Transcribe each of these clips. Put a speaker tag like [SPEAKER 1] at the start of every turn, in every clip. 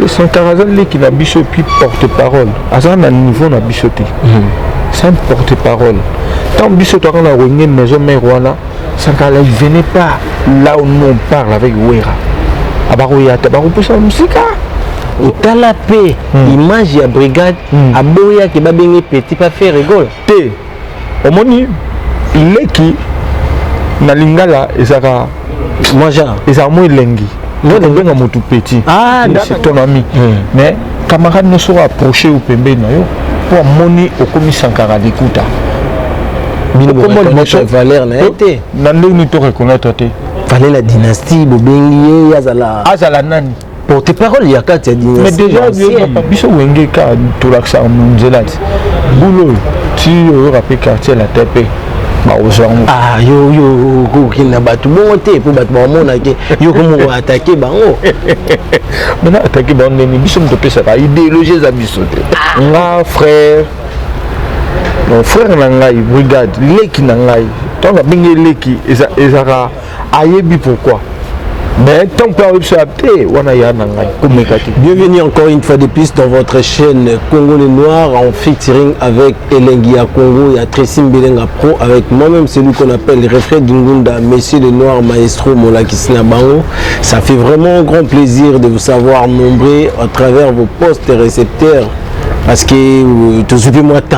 [SPEAKER 1] Sankara qui n'a biso puis porte-parole. À ça, on a un niveau na bisoté. C'est un porte-parole. Tant biso toi quand on a une maison mère Sankara il venait pas là où nous on parle avec Ouera. Abaroya tabaru pour sa musique.
[SPEAKER 2] Au talapé, image ya brigade, aboya qui va bien petit pas faire rigole.
[SPEAKER 1] Té. Au moni leki na lingala ezaka
[SPEAKER 2] moi genre
[SPEAKER 1] ezaka moi lengi. Moi lengi motu petit.
[SPEAKER 2] Ah,
[SPEAKER 1] c'est ton ami. Mais camarade ne sera approché au pembe na yo pour moni au commis Sankara d'écouta.
[SPEAKER 2] Valère na été.
[SPEAKER 1] Nando ni to reconnaître té.
[SPEAKER 2] Fallait la dynastie Bobengi Azala.
[SPEAKER 1] Azala nani.
[SPEAKER 2] Porte-parole il y a quatre dynasties.
[SPEAKER 1] Mais déjà biso wenge ka to l'accent munzelat. Boulot si yo rappel quartier la TP.
[SPEAKER 2] Ah yo qui n'a pas tout monté pour battre mon monde yo comment attaquer bango.
[SPEAKER 1] Maintenant attaquer bango ni biso mtope ça va idéologie za biso. Nga frère. Mon frère nangai brigade leki nangai. Tant la bingi leki ezaka ayebi pourquoi. Mais tant que vous savez, on a
[SPEAKER 2] bienvenue encore une fois de plus dans votre chaîne Congo le Noir en featuring avec Elengia Congo. Il y a Tracy Mbelenga Pro avec moi-même, celui qu'on appelle le refrain d'Ungunda, Monsieur le Noir Maestro Molakisina Bango. Ça fait vraiment un grand plaisir de vous savoir nombreux à travers vos postes récepteurs parce que tout ce moi temps.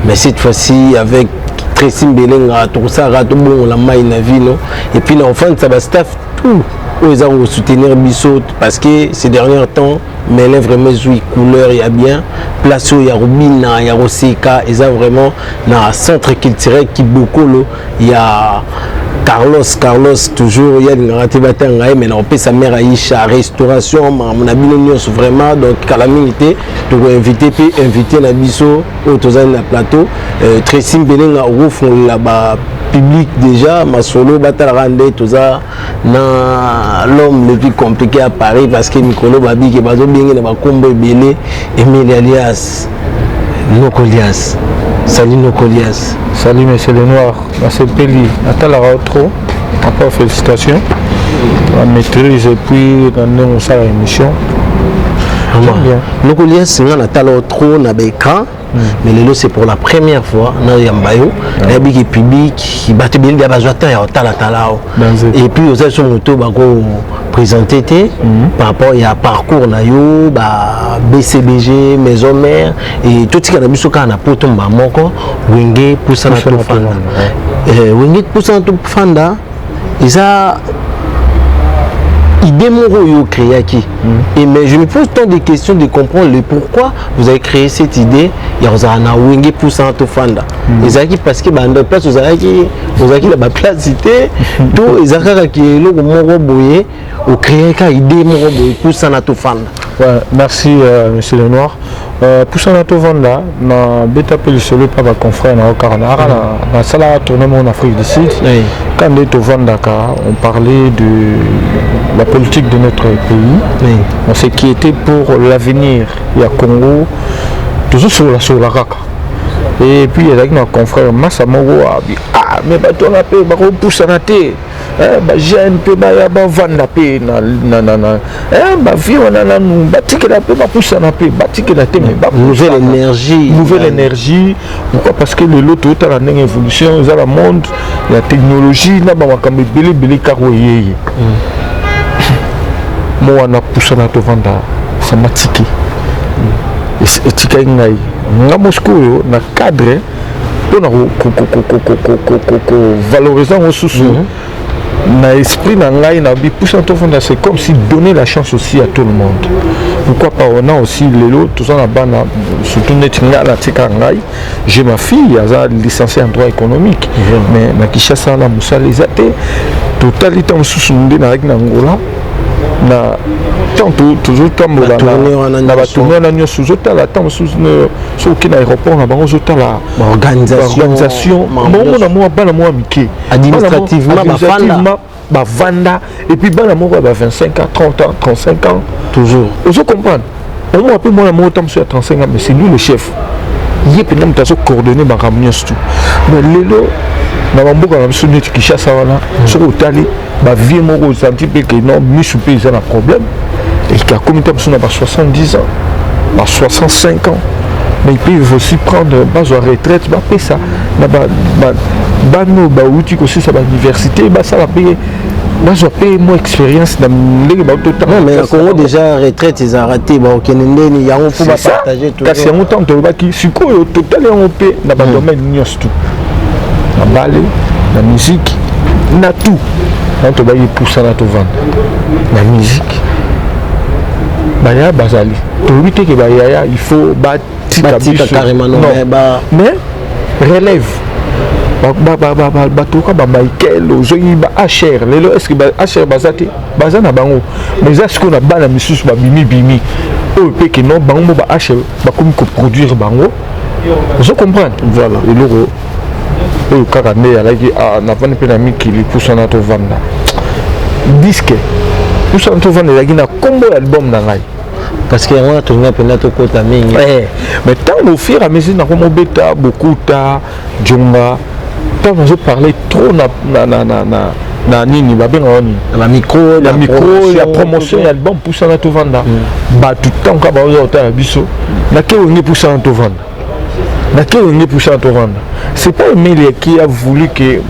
[SPEAKER 2] Mais cette fois-ci avec Tracy Mbelenga, tout ça, tout bon, la maille na vie, non? Et puis l'enfant, ça va staff tout. Ils ont soutenir Bissot parce que ces derniers temps, mes lèvres, mes yeux, couleur, il y a bien. Place où il y a Rubina, il y a Roseka, ils ont vraiment dans un centre culturel qui beaucoup, il y a Carlos, toujours, il y a une rativata, mais on peut sa mère Aïcha, restauration, mon abonnement vraiment, donc calamité, tu vas inviter la Bissot, au Tozan la plateau, Tracy Mbelenga au fond là-bas. Public déjà, ma solo batalrande tout ça na l'homme le plus compliqué à Paris parce que Nicolo Babi qui bazo bien na combo belé Emile Alias Nokolias. Salut Nokolias.
[SPEAKER 1] Salut monsieur le Noir. C'est Peli. Atala trop. Encore félicitations. La maîtrise et puis dans sa émission.
[SPEAKER 2] Nokolias c'est un atala trop na écran. Mais le c'est pour la première fois dans Yambayo, il y a des publics qui battent bien des bazoutans et puis aux autres motos présenté par rapport à parcours na yo BCBG maison mère et tout ce qui a mis sur kana poto mamoko wenge poussana to fanda wenge poussana to fanda isa idée mon créé qui et mais je me pose tant de questions de comprendre le pourquoi vous avez créé cette idée il y a un wenge poussant to fanda ezaki parce que dans place vous avez la place cité tout ezaka qui le moko boye au créer ka idée moko boye poussant to fanda.
[SPEAKER 1] Ouais, merci monsieur le Noir. Poussant to fanda na beta pe le pas ma confrère na Okarana na sala tourner en Afrique du Sud. Quand on est au Vandaka, on parlait de la politique de notre pays, on s'inquiétait pour l'avenir. Il y a Congo, toujours sur la RACA. Et puis il y a nos confrères Massamoro mais on a pu pousser la tête. Jeune peut vendre paix nouvelle énergie. Pourquoi? Parce que le lot est en évolution, il y a le monde, la technologie, il y a des caroyers. Moi on a poussé la vendre, ça m'a tiqué. Et tiqué ngai. Na Moscou na cadre pour valoriser nos ressources. Na esprit na ngai na bi poussant to fond c'est comme si donner la chance aussi à tout le monde. Pourquoi pas on a aussi les lots tout ça na bana surtout netinga la tika ngai. J'ai ma fille elle est licenciée en droit économique mais na Kinshasa na musalizate totalité mususu ndé na avec na Angola na tantôt toujours comme la tournée na nyo sous la temps sous aucun aéroport na bango zota la organisation bon na moi bana moi miki
[SPEAKER 2] administrativement
[SPEAKER 1] vanda et puis bana moi 25 ans 30 ans 35 ans
[SPEAKER 2] toujours
[SPEAKER 1] vous comprenez on moi peu moi moi temps sur 35 ans mais c'est lui le chef il est peut-être m'ta coordonner ma réunion tout mais lelo na bamboka na biso neti Kinshasa wana soki otali bavie moko osanti mpe ke non misu mpe eza na problème il a commis à 70 ans, à 65 ans. Mais ils peuvent aussi prendre base à retraite, ça. Aussi ça l'université, ça va payer. Moi, je paye mon expérience dans le
[SPEAKER 2] non, mais le Congo déjà retraite, ils ont raté. Il y a un peu partager tout.
[SPEAKER 1] C'est un temps qui si quoi total on paie dans le domaine tout. La ballet, la musique, na tout. On te va y pousser à te vendre. La musique. Baya bazali. Pour éviter que baya il faut bâtir
[SPEAKER 2] carrément non.
[SPEAKER 1] Mais relève. Batoka ba Michael ozoyi ba HR lelo est-ce que ba HR bazate bazana bango mais est-ce qu'on a bana misusu ba bimi o pe que non bango ba HR ba comme ko produire bango je comprends voilà et loro o kaka ne ala ki na vane pe na mikili pour son auto vanda disque pour son auto vanda la na combo album na ngai
[SPEAKER 2] parce que on a tourné pendant tout côté mingi
[SPEAKER 1] mais tant au fur et à mesure na comme beta beaucoup ta jomba quand on parler trop na nini ba benga oni
[SPEAKER 2] la micro
[SPEAKER 1] la promotion ya album pour ça na to vanda ba tout temps ka ba o ta biso na ke on pour ça na to vanda na ke on pour ça na to vanda c'est pas Emilia qui a voulu que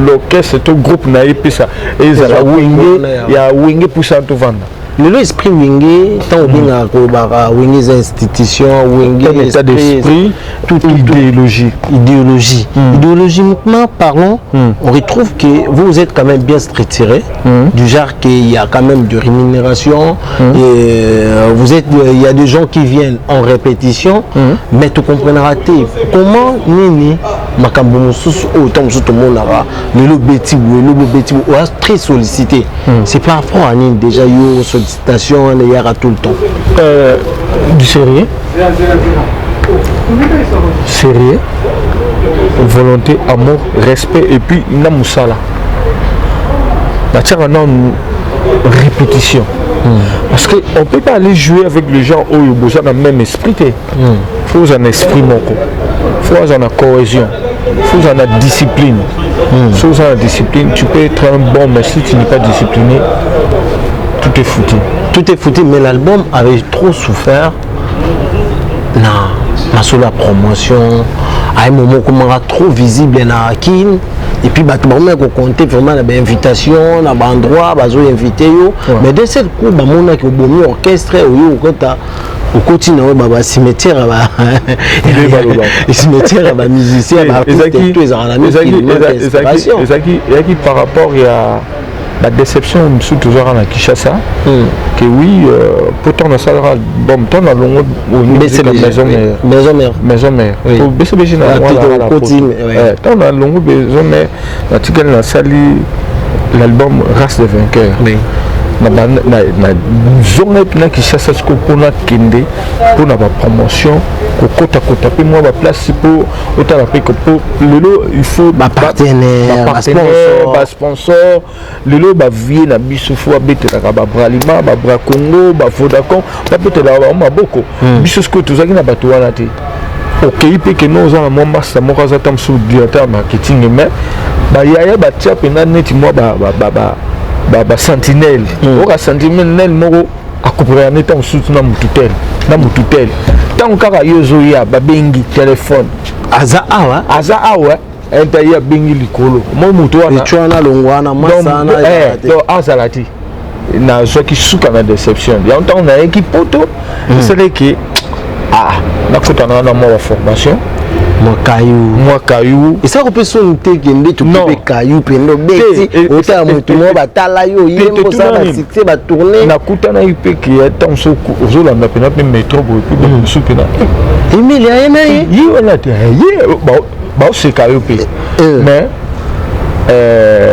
[SPEAKER 1] l'orchestre tout groupe na épé ça et ça ya wenge pour ça na to vanda
[SPEAKER 2] le esprit wingé tant bien à wingé institution wingé
[SPEAKER 1] état d'esprit toute idéologie
[SPEAKER 2] idéologiquement parlons on retrouve que vous êtes quand même bien structuré du genre qu'il y a quand même de rémunération et vous êtes il y a des gens qui viennent en répétition mais tu comprendras comment nini makambo mususu autant tout le monde là le beti très sollicité c'est par rapport à nini déjà yo sollicitation il y a tout le temps
[SPEAKER 1] du sérieux volonté amour respect et puis na musala na tiens non répétition parce que on peut pas aller jouer avec les gens où ils besoin d'un même esprit faut un esprit moko faut un cohésion faut une discipline faut une discipline tu peux être un bon mais si tu n'es pas discipliné tout est foutu
[SPEAKER 2] mais l'album avait trop souffert sur la promotion à un moment comment trop visible na Kin et puis bah on compter vraiment la invitation na endroit bazo invité yo mais de cette coup bah mon qui au bon orchestre yo au quotidien bah cimetière bah cimetière bah musicien bah tous les
[SPEAKER 1] qui par rapport à la déception sous toujours à Kinshasa que oui pourtant on a ça bon temps dans longue maison mère au BCBG na voilà tant dans longue maison mère la tigane la sali l'album Race des vainqueurs na zone na Kinshasa ce qu'on a kende pour la promotion kota pe moi ba place pour autant pe que pour lelo il faut
[SPEAKER 2] ba partenaire
[SPEAKER 1] ba sponsor lelo ba vie na biso fo abetela ka ba Bralima ba Bra Congo ba Vodacom ba betela ba maboko biso ce que tozaki na bato wana te OK pe que nous avons mon master mo kaza tam sous directeur marketing mais ba yaya ba tia pena neti moi ba sentinelle o sentinelle moko akupera neta musutu na mututel tant kaka yozoya babengi téléphone
[SPEAKER 2] aza awa
[SPEAKER 1] entaya bengi likolo mo mutu
[SPEAKER 2] wana longwana masana
[SPEAKER 1] to azalati na zoki suka na déception ya on na équipe poto c'est vrai que na kutana na mo formation moi caillou
[SPEAKER 2] et ça peut sonner que ndé tu peux caillou pendo beti ota mutu mo batala yo yembo ça na cité ba tourner
[SPEAKER 1] na kutana ipe ki etam so ozola na pena pe métro bo pe supena
[SPEAKER 2] Emilia yene
[SPEAKER 1] yi wala te ba c'est caillou pe mais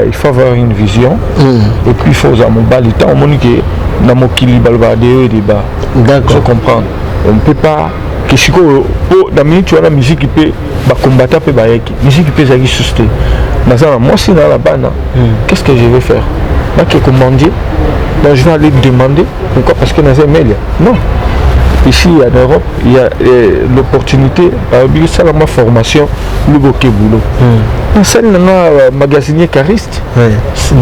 [SPEAKER 1] il faut avoir une vision et puis il faut avoir mon bali temps monique na mokili balbade et débat d'accord je comprends on ne peut pas que si la minute tu as la musique qui peut combattre pe baeki musique qui peut zaki susté moi si dans la bana qu'est-ce que je vais faire moi qui commander donc je vais aller demander pourquoi parce que dans un mail non ici en Europe, il y a l'opportunité de faire ma formation, le bouquet boulot. C'est un magasinier cariste,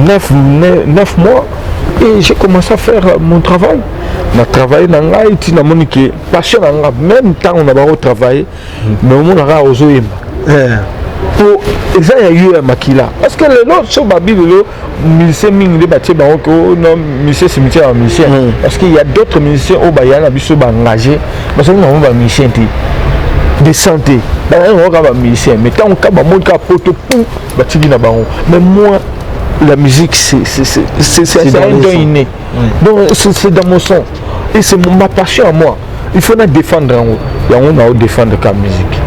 [SPEAKER 1] 9 mois, et j'ai commencé à faire mon travail. On a travaillé dans la et on a moniqué passion dans la même temps on a pas travaillé, mais on a osé. Pour ça il y a eu un maquila parce que les autres sont babylés musiciens ming les bâtis baroque non musiciens cimetière musicien parce qu'il y a d'autres musiciens au Bayern à biso engagé parce que nous avons un musicien de santé dans un musicien mais tant qu'on a mon cas poto pou bâti na baron mais moi la musique c'est un don inné donc c'est dans mon sang et c'est ma passion à moi il faut la défendre en haut et on a défendre la musique.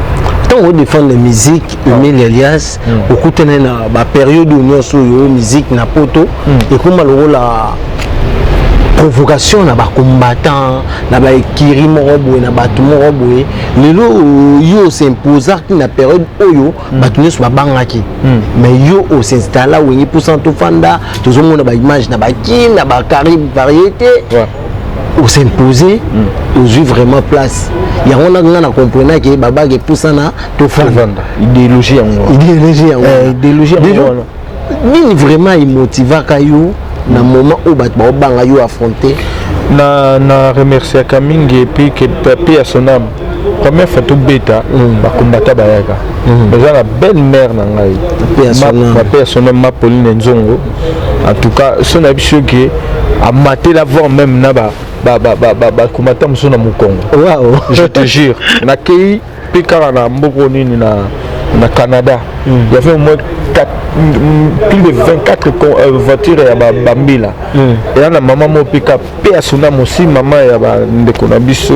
[SPEAKER 2] Quand on défend la musique, Emile Elias, au coup de la période où nous sommes musique na poto, et comme la provocation na ba combattant, na ba kiri morobwe, na ba tout morobwe, les lots yo s'imposer qui na période oyo, ba tout ne soit bangaki, mais yo au s'installer où il pour cent fanda, tout le monde na ba image na ba kim, na ba carib variété. Au s'imposer, aux yeux vraiment place. Il y a un comprenant que Baba qui pousse na to vendre. Idéologie en ni vraiment il motive kayo na moment où ba banga yo affronter.
[SPEAKER 1] Na remercier Kamingi et puis que papier à son âme. Première fois tout bêta, ba combattre bayaka. Déjà la belle mère na ngai. Papier à son âme ma Pauline Nzongo. En tout cas, son habitude que à mater la voix même na ba combattant monsieur na Mukongo. Je te jure, na kei pikara na mboko nini na Canada. Il y avait au moins plus de 24 voitures ya bambila. Et là maman mo pika pe asuna aussi maman ya ba ndeko na biso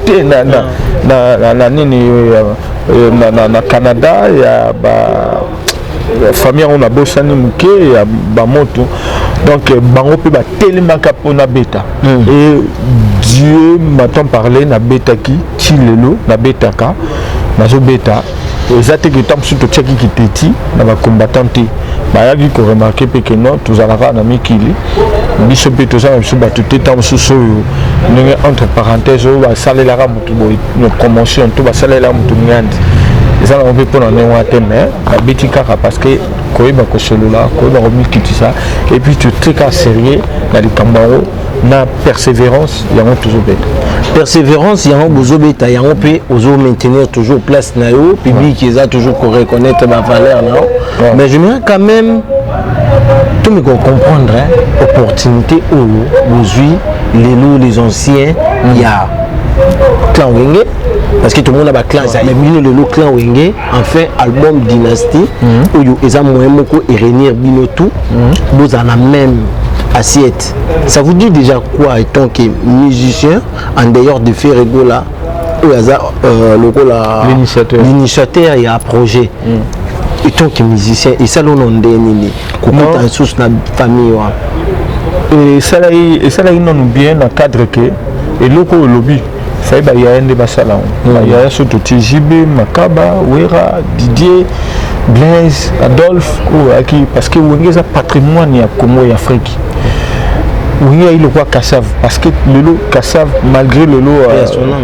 [SPEAKER 1] te na nini na Canada ya ba famille on a bossani muke ya ba moto. Donc bango pe ba telemaka pona beta et Dieu m'a-t-on parlé na beta ki tilelo na beta ka nazo beta ezate que tam surtout tchaki ki teti na ba combattant ba ya gi ko remarquer pe que non tous alaka na mikili biso pe tous na biso ba tout tam suso ndenge entre parenthèses ba salela mutu boy no promotion to ba salela mutu ngandi ça on peut pas en avoir mais la bêtise parce que quand il va solo là quand il va remettre tout ça et puis tu es très sérieux dans les cambaro na persévérance il y a toujours bête
[SPEAKER 2] persévérance il y a un besoin bête il y a un peu oser maintenir toujours place na yo public ils a toujours qu'on reconnaître ma valeur non mais j'aimerais quand même tout me comprendre opportunité où aujourd'hui les anciens il y a clan Wenge parce que tout le monde a ba clan mais bino le clan Wenge enfin album Dynasty où ils ont moyen moko et réunir bino tout vous en la même assiette. Ça vous dit déjà quoi étant que musicien en dehors de faire là où l'initiateur il y a un projet étant que musicien et ça l'on donne comment en source la famille
[SPEAKER 1] et ça là non bien dans cadre que et loko lobby ça y a un débat salon il y a surtout TJB Makaba Wera Didier Blaise Adolphe parce que Wenge est un patrimoine ya Congo et Afrique. Oui, il le voit Kassav parce que le lot Kassav malgré le lot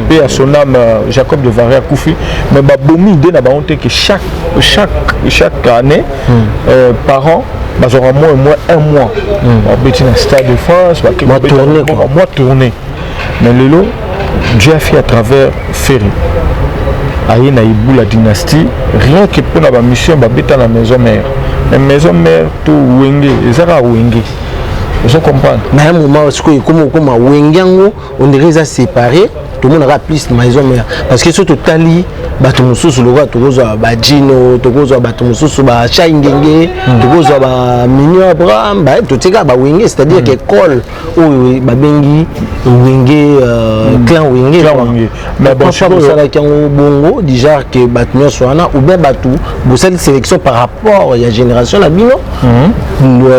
[SPEAKER 1] paix à son âme Jacob de Varia Koufi mais bah bomi idée n'a pas honte que chaque année par an bah aura moins un mois on petit dans stade de France moi tourner mais le lot Dieu a fait à travers Ferry aïe na ibu la dynastie rien que pour la mission bah bêta la maison mère tout Wenge ezara Wenge. Je comprends.
[SPEAKER 2] Mais à un moment, comme Wengango, on dirait séparé, tout le monde aura plus de maison mère. Parce que surtout Tali, bateau sous le roi, tout le monde Bajino, tout le monde bateau sous Chaingenge, tout le monde Mignon Abraham, tout ce gars Wenge, c'est-à-dire que Col, oui, Babengi, Wenge, clan Wenge. Mais bon, je pense que Bongo, déjà que Batman soit là, ou bien Batou, vous savez, sélection par rapport à la génération la Bino,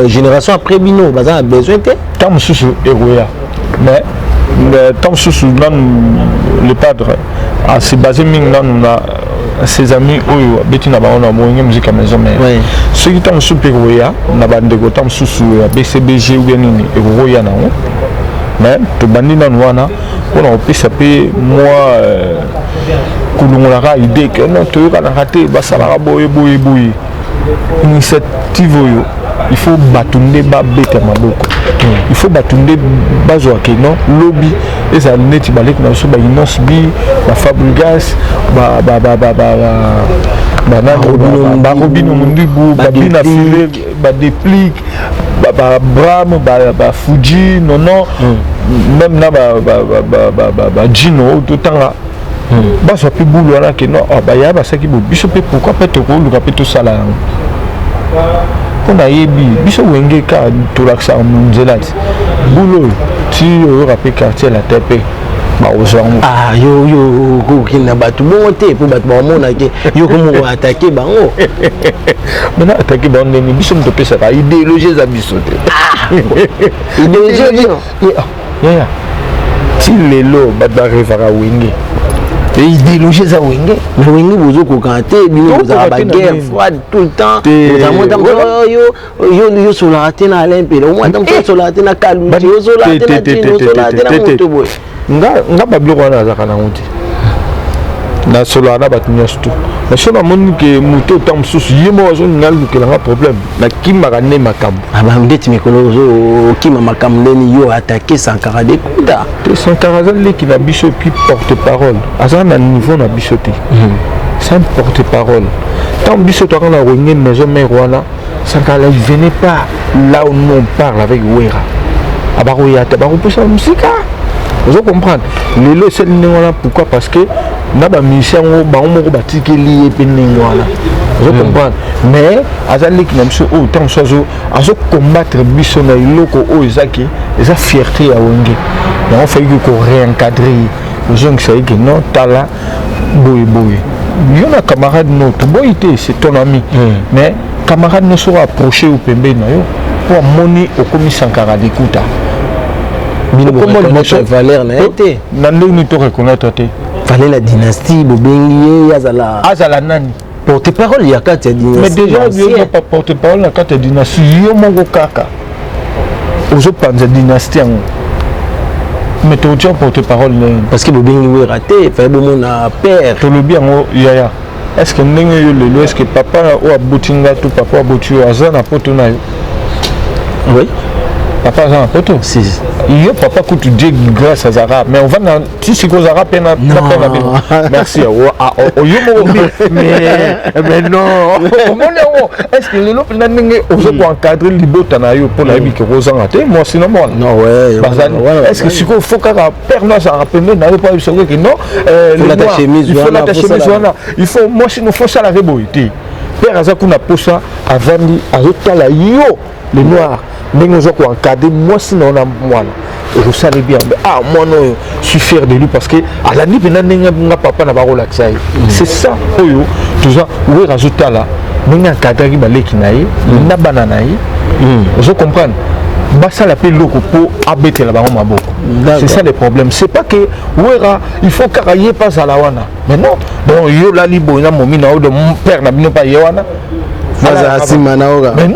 [SPEAKER 2] génération après Bino, bazar besoin de
[SPEAKER 1] tant sous Eroya mais tant sous le padre c'est basé maintenant ses amis où Bettina on a moyen musique à maison mais ceux qui tant sous Eroya na bande go tant sous BCBG ou bien Eroya na mais to bandi na wana on peut s'appeler moi kulungola idée que non tu vas rater basalara boye initiative il faut batunde ba beta maboko il faut batunde bazwa ke non lobby les alneti balek na so ba innos bi ba Fabregas ba Robino Mundibu ba bina filer ba déplique ba Bram ba Fuji non même na ba Gino tout temps là bazwa pe boulot là que non ba ya ba saki bo biso pe pourquoi pas te ko luka pe to sala on a yebi biso wenge ka tolaksa munzelati boulot ti yo rappel quartier la TP ba ozango
[SPEAKER 2] yo ko kina batu bon te pour batu ba mona ke yo ko mo attaquer bango
[SPEAKER 1] maintenant attaquer bango ni biso mto pesa ka idéologie za biso te
[SPEAKER 2] idéologie
[SPEAKER 1] ya ti lelo batu ba revara wenge idéologie za wenge
[SPEAKER 2] mais wenge bozo ko kanté bino za ba guerre froide tout le temps za monta yo sola tena alempele au moins tam sola tena kalu yo sola tena tino sola tena moto boy
[SPEAKER 1] nga babilo wana za kana nguti na sola na batunya stu na sona moni ke muto tam susu yemo wazo ngalu ke nga problème na kimaka ne makambo
[SPEAKER 2] aba ndeti mikolo zo kima makambo ni yo attaquer Sankara de Kuda
[SPEAKER 1] Sankara le qui na biso qui porte parole asa na niveau na biso te sans porte parole tant biso to kana wenge maison mère wana Sankara il venait pas là où nous on parle avec Wera abaroya ta baroposa musika vous comprendre lelo c'est wana pourquoi parce que na ba mission ba moko batikeli epening wana vous comprendre mais azali ki na biso o tant sozo azo combattre biso na iloko o ezaki eza fierté ya wenge donc on fait que réencadrer les gens qui savent que non tala boy yo na camarade notre boy c'est ton ami mais camarade ne sera approché au pembe na yo pour moni au commis Sankara de Kuta
[SPEAKER 2] Valère na été
[SPEAKER 1] nande ni to reconnaître te
[SPEAKER 2] fallait la dynastie bobengi azala
[SPEAKER 1] nani
[SPEAKER 2] porte-parole ya kati ya dynastie
[SPEAKER 1] mais déjà yo pas porte-parole na kati ya dynastie yo mongo kaka ozo panza dynastie en mais tu tiens porte-parole
[SPEAKER 2] parce que bobengi we raté fallait bon na père
[SPEAKER 1] to le bien yaya est-ce que ndenge yo lelo est-ce que papa o abutinga to papa abutu azana poto na yo
[SPEAKER 2] oui
[SPEAKER 1] papa azana poto
[SPEAKER 2] si
[SPEAKER 1] yo papa coûte Dieu grâce à Zara mais on va dans si c'est que Zara peine merci yo mais non est-ce que le lopin ndenge ozo ko encadrer libota na yo pour la bi que rozanga te moi sinon moi
[SPEAKER 2] non ouais
[SPEAKER 1] est-ce que si ko faut ka père na ça rappeler na pas so que non
[SPEAKER 2] il faut la chemise
[SPEAKER 1] il faut moi sinon faut ça la reboité père azakuna posa avandi azotala yo les noirs ndenge ozo ko encadrer moi sinon na moi je savais bien moi non je suis fier de lui parce que à la nuit n'a papa n'a pas relaxé c'est ça tout ça oui rajouter là ndenge encadrer ki baleki na ye na banana ye je comprends basa la pelo ko po abetela bango maboko c'est ça le problème c'est pas que wera il faut karaye pas à la wana mais non bon yo la libo na momi na de mon père na bino pas yewana
[SPEAKER 2] faza simana oga
[SPEAKER 1] mais non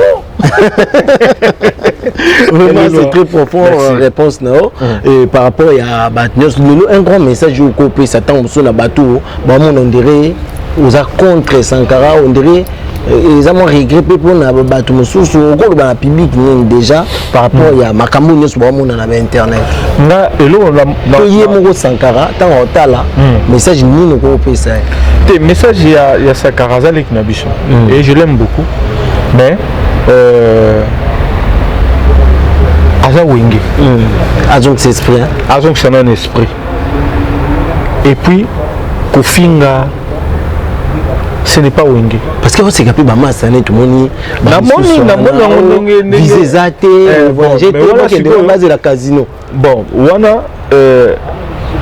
[SPEAKER 2] vraiment c'est très profond réponse non et par rapport à Batnios un grand message au copé Satan sur la bateau bon on dirait aux contre Sankara on dirait ils ont regretté pour na bateau mususu au ba public déjà par rapport à makambo nyos bon on a internet
[SPEAKER 1] na elo
[SPEAKER 2] na yemo Sankara tant otala message ni ko copé ça
[SPEAKER 1] des messages il y a Sankara avec Nabiso et je l'aime beaucoup mais Aza Wenge
[SPEAKER 2] Azong c'est esprit
[SPEAKER 1] Azong c'est un esprit et puis Kofinga ce n'est pas Wenge
[SPEAKER 2] parce que c'est capable de masse tout le monde visé zate voyager tout le casino
[SPEAKER 1] bon wana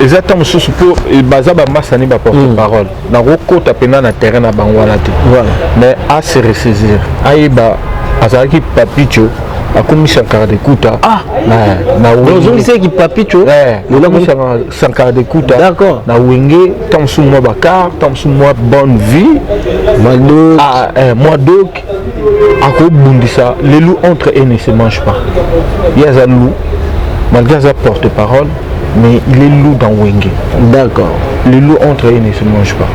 [SPEAKER 1] exactement ce pour baza ba masse ni ba porte-parole na rokota pena na terrain na bangwala te mais à se ressaisir aiba azaki papicho akomi Sankara de Kuta
[SPEAKER 2] na wenge c'est qui papicho
[SPEAKER 1] le Sankara de Kuta
[SPEAKER 2] d'accord
[SPEAKER 1] na wenge tamsu moi bakar tamsu moi bonne vie moi donc ako bundisa les loups entre eux ne se mangent pas il y a un loup malgré sa porte-parole mais il est lourd dans Wenge.
[SPEAKER 2] D'accord.
[SPEAKER 1] Le loup entre eux ne se mange pas.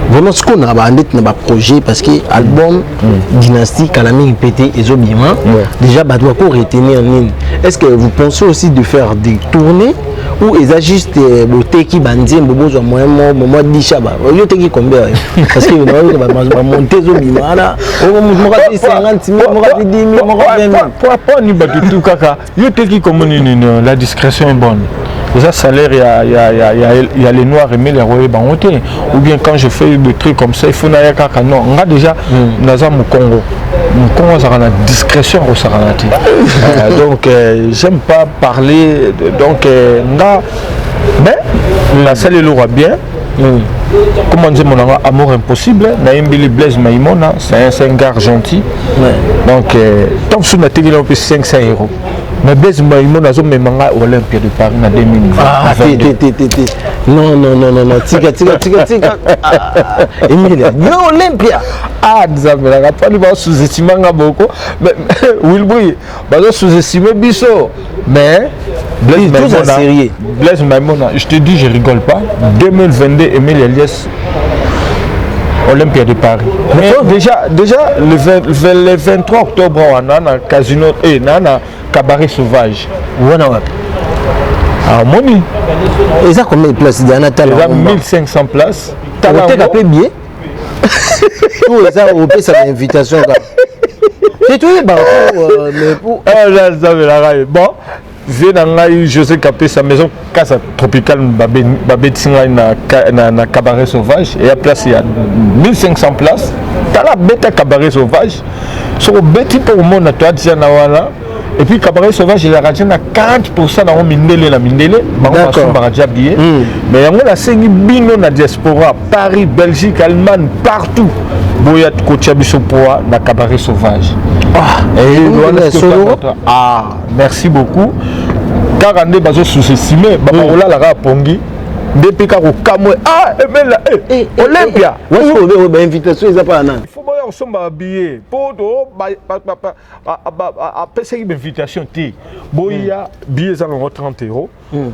[SPEAKER 2] Vraiment, ce qu'on a un projet parce que l'album Dynastie Kalami pété et Zobima, déjà, bah, doit pas retenir en ligne. Est-ce que vous pensez aussi de faire des tournées ou est-ce juste beauté qui bandit bobo moi d'Ichaba yo teki combien parce que on va monter Zobima là on va 50 000 on va 10 000 on va 20 000
[SPEAKER 1] pas ni ba tout kaka yo teki comme la discrétion est bonne. Déjà salaire il y a les noirs et les royaux bangoté ou bien quand je fais des trucs comme ça il faut n'aller kaka non on a déjà naza mu Congo ça a la discrétion au Saranati donc j'aime pas parler donc mais la salle est bien comment dire mon amour impossible Naïmbili Blaise Maïmona c'est un gars gentil donc tant que on a télé on peut 500 €. Mais Blaise Maïmona a même Olympia de Paris en 2000.
[SPEAKER 2] Ah, non, tika. Emilia, non, Olympia.
[SPEAKER 1] Ah, Zambela, pas du tout sous-estimé beaucoup. Mais Wilbouy, sous-estimé Bisso. Mais Blaise Maïmona, je te dis, je rigole pas. 2022, Emile Elias. Olympia de Paris. Mais déjà le 23 octobre, on a un casino et un cabaret sauvage. Ah, Moni.
[SPEAKER 2] Et ça, combien de places il y a
[SPEAKER 1] 1500 places.
[SPEAKER 2] Tu as appelé bien. Tout ça, on peut faire une invitation. C'est tout, mais pour.
[SPEAKER 1] Bon. José Capé, sa maison Casa Tropicale Babetsinga na cabaret sauvage et à place il y a 1500 places. T'as la bête à cabaret sauvage. Sur le bête pour le monde à toi et puis cabaret sauvage il a radié à 40% dans Mindele la Mindele. Mais il y a 5 bino na diaspora Paris, Belgique, Allemagne partout. Boya Kochabiso pour la cabaret sauvage. Ah, merci beaucoup. Car on est sous-estimé, on a la pongi. Depuis qu'on a Olympia.
[SPEAKER 2] Invitation, il pas
[SPEAKER 1] il faut que nous habillés. Pour une invitation, boya billets à 30 €.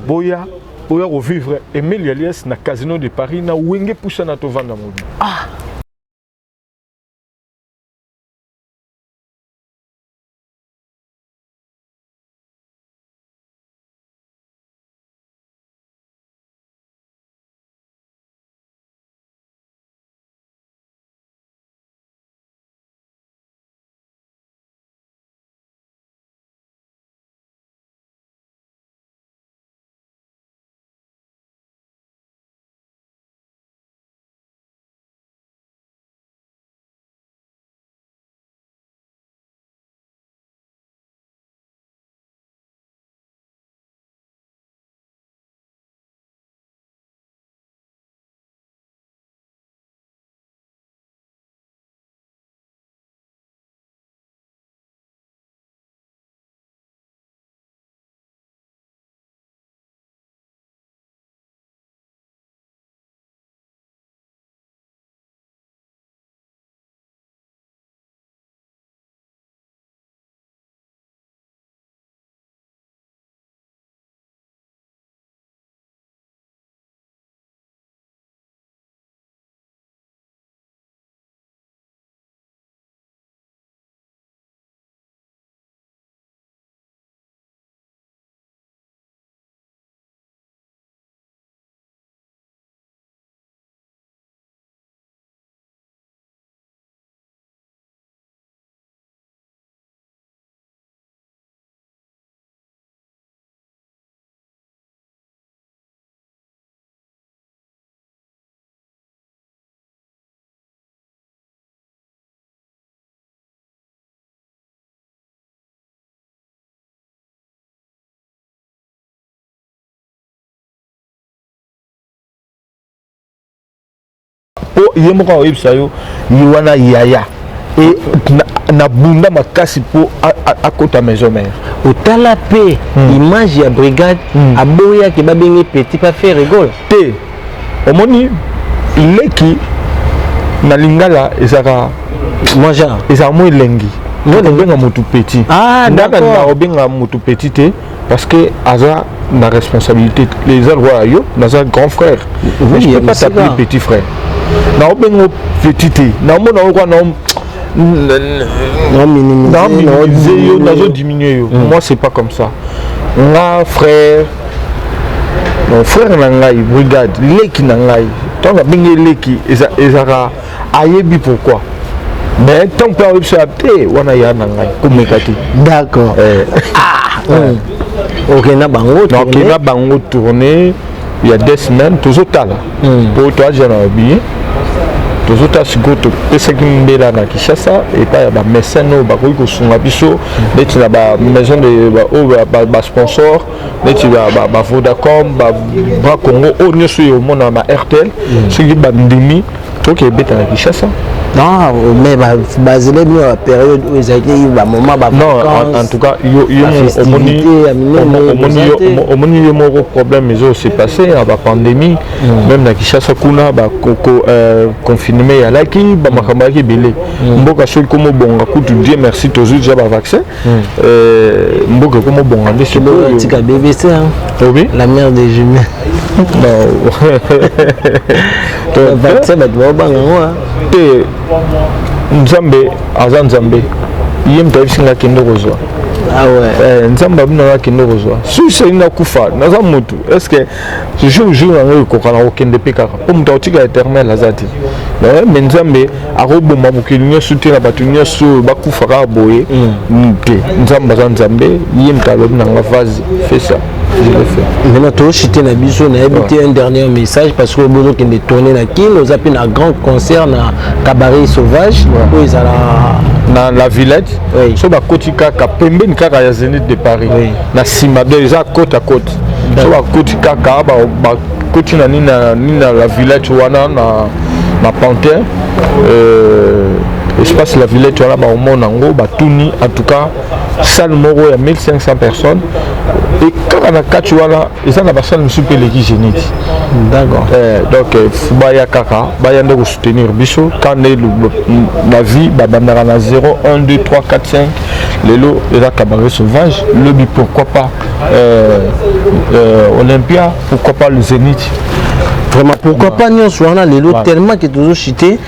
[SPEAKER 1] Boya revivre Emile Elias na casino de Paris na Wenge poussa na to vendre mobile. Ah. Yemoka websayo yiwana yaya et na bunda makasi po à kota maison mère
[SPEAKER 2] otala pe image ya brigade aboya ki babenge petit pas faire rigole
[SPEAKER 1] te omoni leki na lingala ezaka
[SPEAKER 2] moja
[SPEAKER 1] ezaka mo elengi mo benga mutu petit
[SPEAKER 2] ah d'accord
[SPEAKER 1] na benga mutu petit te parce que aza ma responsabilité. Les allois, dans un grand frère. Mais je ne peux pas t'appeler petit frère. Non, petit. Non, diminuer. Moi, c'est pas comme ça. Mon frère, mon frère nangai, brigade, leki nangai. Tant que bien leki, ezara, ayebi pourquoi. Mais tant que on se apte, on a ya nangai, comme mekati.
[SPEAKER 2] D'accord. Ok, na bango tourné.
[SPEAKER 1] Donc, na bango tourné. Il y a 2 semaines, toujours là. Pour toi, j'ai un billet. Toujours là, c'est que tu es là à Kinshasa et pas il y a des médecins qui sont là, il y a des maisons de sponsors, il y a des Vodacom, des Congo, il y a des RTL, ceux qui ont des demi, tout qui est bête à Kinshasa.
[SPEAKER 2] Non, mais basé sur la période où ils étaient, il y a un moment
[SPEAKER 1] non, en tout cas, il y a un problème, mais c'est passé, la pandémie, même dans Kinshasa, confinement, il y a là qui est belé. Mboka seul comme bon, Dieu merci, tous les jours, vaccin. Mboka comme bon,
[SPEAKER 2] c'est BBC, la mère des jumelles.
[SPEAKER 1] Non.
[SPEAKER 2] Le vaccin va être bon,
[SPEAKER 1] Nzambe aza Nzambe yé mtabisinga kendo kozwa
[SPEAKER 2] ah ouais
[SPEAKER 1] Nzambe abina kendo kozwa susa ina kufa naza mutu est-ce que ce jour na ko kana okende peka po mutu otika éternel azati mais Nzambe akoboma mokili nyonso te na bato nyonso bakufa ka boye te Nzambe aza Nzambe yé mtalobi na nga vaze fais ça. Je le fais.
[SPEAKER 2] Maintenant, tu as chité na biso, na habité un dernier message parce que besoin qu'il est tourné na qui nous a fait un grand concert na cabaret sauvage où ils
[SPEAKER 1] dans la Villette. So ba kotika ka pembeni kaka ya Zénith de Paris. Na sima déjà côte à côte. So ba kotika ka ba kotina ni na la Villette wana na Panthère. Espace la Villette wana ba omonango ba tuni en tout cas salle moro ya 1500 personnes. Et quand on a 4 jours, ils ont la salle super l'équipe Zénith.
[SPEAKER 2] D'accord.
[SPEAKER 1] Donc, Fubaya Kaka, Baya de soutenir Bisso. Quand la vie, Babandara 0, 1, 2, 3, 4, 5, les lots, les cabarets sauvages, le but pourquoi pas Olympia, pourquoi pas le Zénith.
[SPEAKER 2] Vraiment, pourquoi pas nous soyons les lots tellement que toujours chité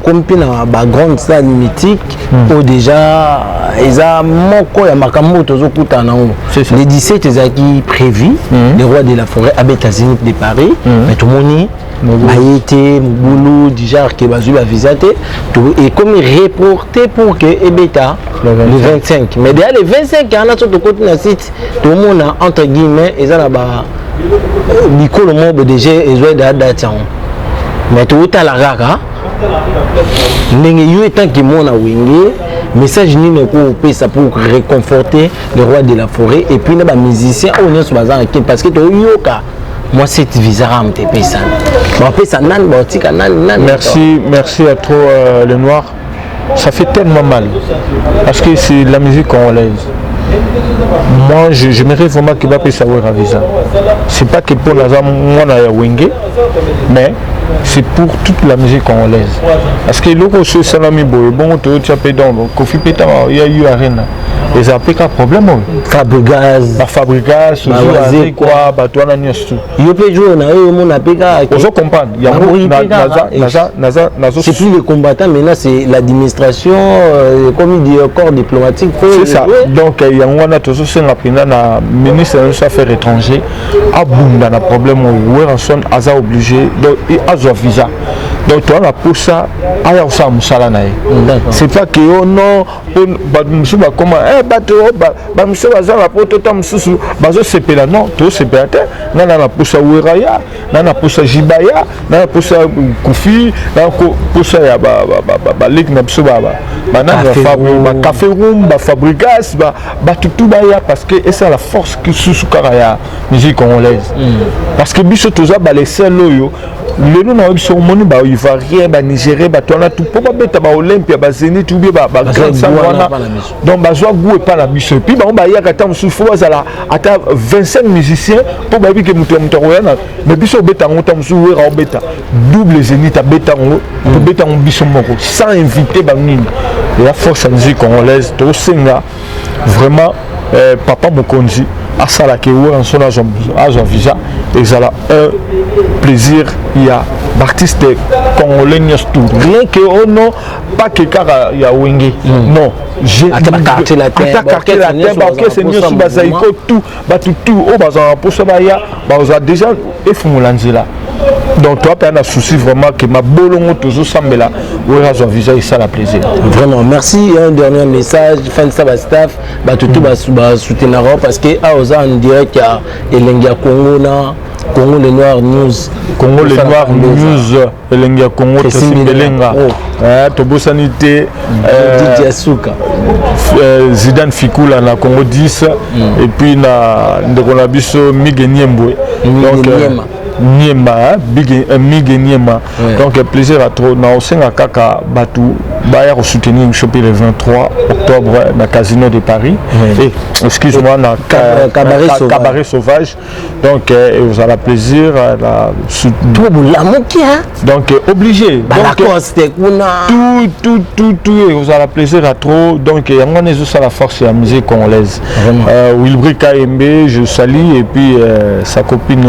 [SPEAKER 2] comme la grande salle mythique où déjà ils ont mon ya makambo toujours kutana les 17 ils prévu les rois de la forêt à Zénith de Paris mais tout le monde Maïté, Mboulou, Dijar qui va visiter et comme reporté pour que Ebeta le 25 mais derrière les 25 il y en a sur le côté de site tout le monde entre guillemets ils ont là-bas Nicole Mob déjà est d'adaptation mais tout à la rara n'ayez tant que mon a wingé message ni ne peut ça pour réconforter le roi de la forêt et puis les musiciens on est sur bazar parce que tu yoka moi c'est bizarre me te ça bon ça nan botika nan
[SPEAKER 1] merci à toi le noir ça fait tellement mal parce que c'est la musique congolaise. Moi, j'aimerais vraiment qu'il va savoir à visa. C'est pas que pour la moi mais c'est pour toute la musique congolaise. Parce que l'autre chose, c'est la musique bon, tu as payé donc, Kofi Pétan, il y a eu arène. Et ça a pas de problème.
[SPEAKER 2] Fabricaz,
[SPEAKER 1] quoi, toi la nuit tout.
[SPEAKER 2] Il peut jouer na eux mon apeka.
[SPEAKER 1] Vous comprenez? Il y a
[SPEAKER 2] c'est plus les combattants, maintenant c'est l'administration, comme il dit corps diplomatique.
[SPEAKER 1] C'est ça. Donc il y a un toujours c'est la ministre des Affaires étrangères a bunda na problème où Ranson a obligé donc il a un visa. Donc toi la pour ça aya ça musala na. C'est pas que oh non monsieur ba comment bato ba monsieur ba za la protota mususu bazo sepela non to sepela te na na pour ça Weraya na pour ça Jibaya na pour ça Kofi na pour ça ya ba ligue na biso ba café room ba Fabricas ba tout ba ya parce que et c'est la force que sous karaya musique congolaise parce que biso toza ba les sel loyo le nom na biso moni ba ivoirien ba nigérien ba tona tout pour pas beta ba Olympia ba Zénith ou bien ba grand savana donc ba joie goût et pas la biso puis ba on ba ya kata musu faut bazala ata 25 musiciens pour ba bi que mutu royana mais biso beta ngota musu wera beta double Zénith a beta ngo pour beta ngo biso moko sans inviter ba nini la force musique congolaise to senga vraiment papa mokonzi asalaki en son agent visa ezala un plaisir ya artiste congolais tout rien que non pas que kaka ya wenge non j'ai
[SPEAKER 2] quartier la terre
[SPEAKER 1] orchestre nyonso bazaiko tout batu tout o bazala poso baya baza déjà efungula nzela. Donc toi, tu as un souci vraiment que ma bolongo toujours semble là où ils ont visé et ça la plaisir.
[SPEAKER 2] Vraiment, merci. Un dernier message, fan de staff, tout soutenir parce que à en direct il y a Elengia Congo na Congo les Noirs News.
[SPEAKER 1] Congo les Noirs News, Elengia Congo Tressim Belenga. Tobo Sanité,
[SPEAKER 2] DJ Asuka.
[SPEAKER 1] Zidane Fikula na Congo 10 et puis na Ndekolabiso Mige Niembwe. Donc Niema, Mige Niema. Donc plaisir à trop. Na Osenga Kaka Batu Baya soutenir choper le 23 octobre na Casino de Paris. Et excuse-moi na Cabaret Sauvage. Donc vous avez plaisir la donc obligé. Tout vous avez plaisir à trop. Donc on est juste à la force de la musique congolaise. Wilbry KMB, je salue et puis sa copine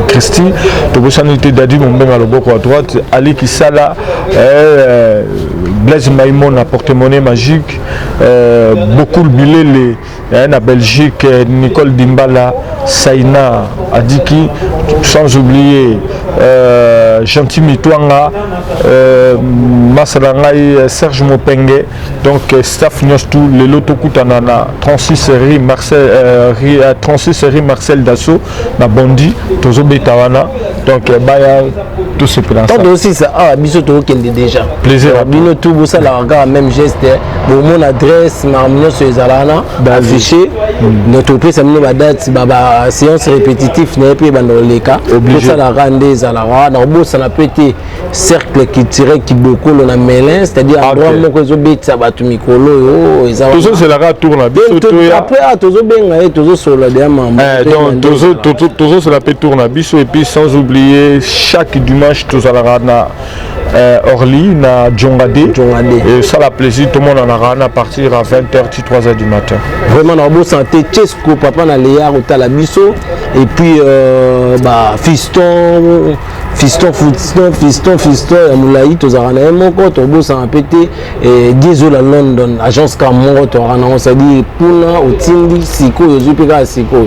[SPEAKER 1] Christy, Tobosanité Dadi Mombeng à l'oboko à droite, Ali Kisala, Blaise Maïmon à porte-monnaie magique, beaucoup de Bilele, la Belgique, Nicole Dimbala, Saïna Adiki, sans oublier Gentil Mitouanga, Masalangaï, Serge Mopenge, donc staff Nyostou, le Loto Koutanana, 36 séries Marcel Dasso, na Bondi, Tozo Betawana, donc Baya, tout ce plan.
[SPEAKER 2] Tant aussi ça, Biso Tokende déjà.
[SPEAKER 1] Plaisir.
[SPEAKER 2] Bino tout, vous ça la regarde, même geste, mon adresse, Marmignon sur les Alana, affiché, notre presse, ma date, séance répétitive, n'est pas dans les cas. Pour ça la rendre, ça la rendre, ça n'a pas été cercle qui tirait, qui beaucoup, on a mêlé, c'est-à-dire, en droit, mon réseau bête, ça va tout micolo,
[SPEAKER 1] tout ça, c'est la rade tourne.
[SPEAKER 2] Après, Tozo Benga, Tozo sur la diamant.
[SPEAKER 1] Donc, Tozo, c'est la paix tourne à Bisso, et puis sans oublier, chaque dimanche, Tozo la rade Orly, na Djongade. Et ça la plaisir, tout le monde en a rade à partir à 20h, 3h du matin.
[SPEAKER 2] Vraiment, dans la santé, Tchesco, papa, na Léa, au Talabiso, et puis, fiston, Moulaï, Tozarana, mon compte, au beau sans péter, et 10 à London, agence Camon, Torana, on s'est dit, Pouna, au Tindi, Siko, Yozupika, Siko.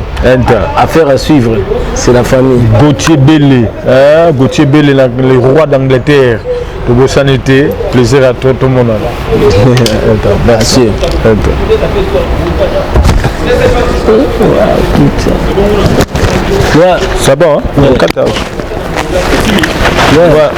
[SPEAKER 2] Affaire à suivre, c'est la famille.
[SPEAKER 1] Gauthier Bellé, le roi d'Angleterre. Le beau sanité, plaisir à toi, tout le monde.
[SPEAKER 2] Merci.
[SPEAKER 1] Ça va, hein? 14. Ouais.